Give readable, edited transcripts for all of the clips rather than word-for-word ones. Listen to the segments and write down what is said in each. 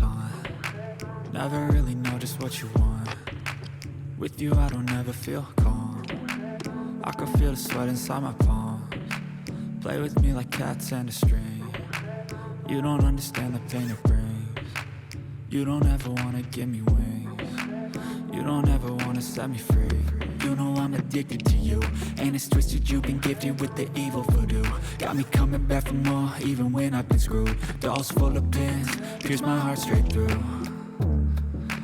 time. Never really know just what you want. With you I don't ever feel calm. I can feel the sweat inside my palms. Play with me like cats and a string. You don't understand the pain it brings. You don't ever wanna give me wings. You don't ever wanna set me free. You know I'm addicted to you, and it's twisted, you've been gifted with the evil voodoo. Got me coming back for more, even when I've been screwed. Dolls full of pins, pierce my heart straight through.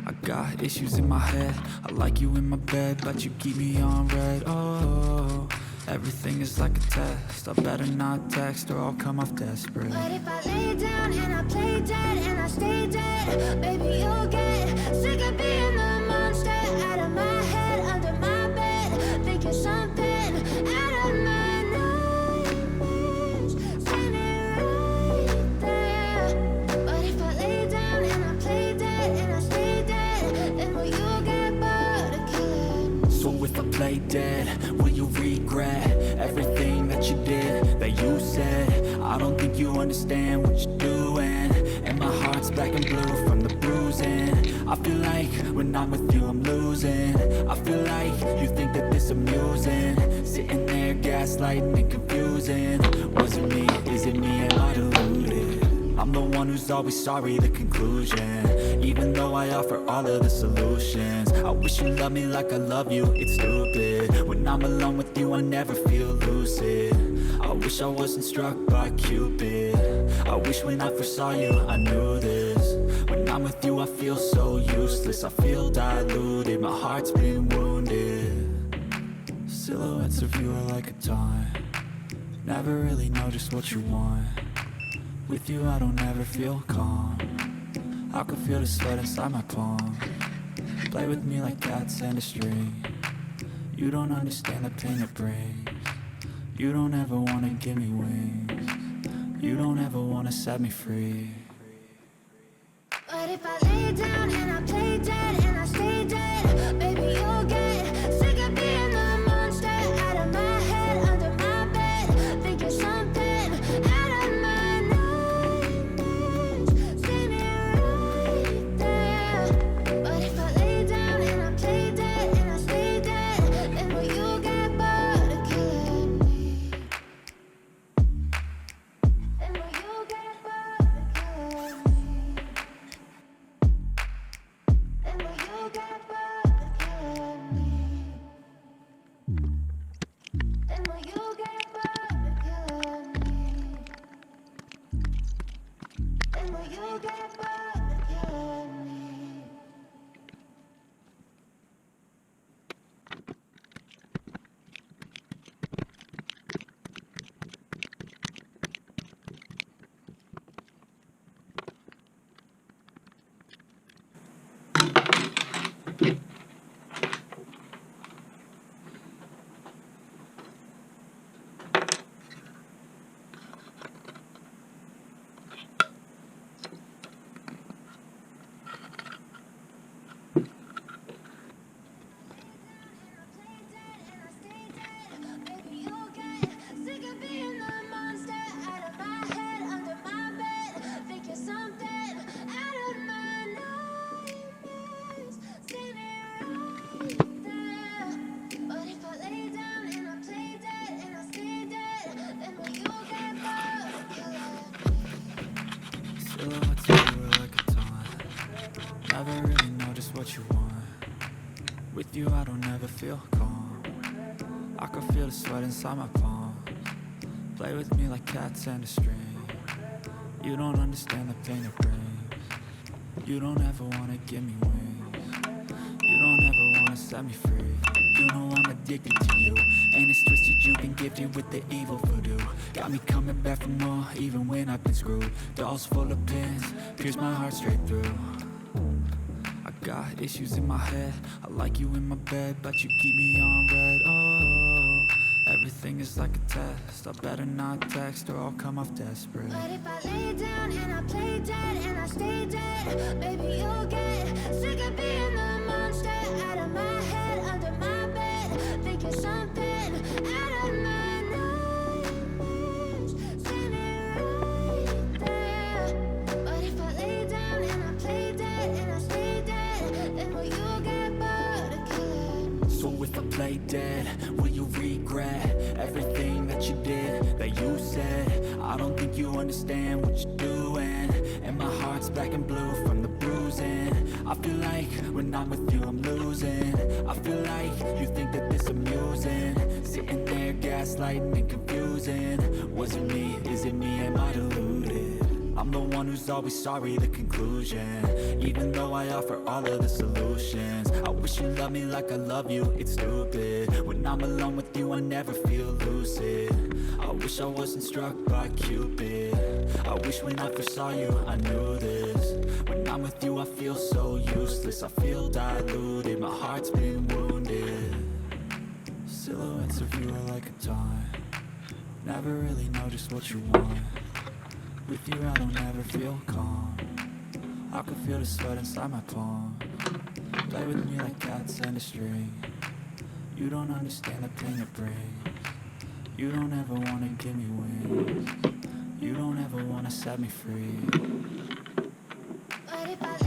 I got issues in my head, I like you in my bed, but you keep me on red. Oh, everything is like a test, I better not text or I'll come off desperate. But if I lay down and I play dead and I stay dead, baby you'll get sick of being the monster out of my head, under my bed, thinking something out of my nightmares, standing right there. But if I lay down and I play dead and I stay dead, then will you get bored of killing? So if I play dead, will you regret everything that you did, that you said? I don't think you understand what you're doing, and my heart's black and blue from the bruising. I feel like when I'm with you I'm losing. I feel like you think that this amusing, sitting there gaslighting and confusing. Was it me? Is it me? Am I deluded? I'm the one who's always sorry, the conclusion. Even though I offer all of the solutions, I wish you loved me like I love you, it's stupid. When I'm alone with you I never feel lucid. I wish I wasn't struck by Cupid. I wish when I first saw you I knew this. When I'm with you I feel so useless, I feel diluted, my heart's been wounded. Silhouettes of you are like a time. Never really know just what you want. With you I don't ever feel calm. I can feel the sweat inside my palm. Play with me like cats and a string. You don't understand the pain it brings. You don't ever wanna give me wings. You don't ever wanna set me free. But if I lay down and I play dead and I stay dead, baby you'll get sick of being the monster out of my head, under my bed, thinking something out of my nightmares, standing right there. But if I lay down and I play dead and I stay dead, then will you get bored of killing me? Then will you get bored of killing me? Then will you get bored of killing me? Then will you get bored of killing me? Then will you get bored of killing me? Silhouettes of you are like a time. Never really know just what you want. With you I don't ever feel calm. I can feel the sweat inside my palms. Play with me like cats and a string. You don't understand the pain it brings. You don't ever wanna give me wings. You don't ever wanna set me free. You know I'm addicted to you, and it's twisted, you've been gifted with the evil voodoo. Got me coming back for more, even when I've been screwed. Dolls full of pins, pierce my heart straight through. I got issues in my head, I like you in my bed, but you keep me on red. Oh, everything is like a test, I better not text or I'll come off desperate. But if I lay down and I play dead and I stay dead, baby you'll get sick of being the monster out of my head, under my bed, thinking something out of my nightmares, standing right there. But if I lay down and I play lay dead, will you regret everything that you did, that you said? I don't think you understand what you're doing, and my heart's black and blue from the bruising. I feel like when I'm with you I'm losing. I feel like you think that this amusing, sitting there gaslighting and confusing. Was it me? Is it me? Am I deluded? I'm the one who's always sorry, the conclusion. Even though I offer all of the solutions, I wish you loved me like I love you, it's stupid. When I'm alone with you I never feel lucid. I wish I wasn't struck by Cupid. I wish when I first saw you I knew this. When I'm with you I feel so useless, I feel diluted, my heart's been wounded. Silhouettes of you are like a taunt, never really know just what you want. With you I don't ever feel calm, I can feel the sweat inside my palm. Play with me like cats and a string, you don't understand the pain it brings. You don't ever wanna give me wings, you don't ever wanna set me free. What if I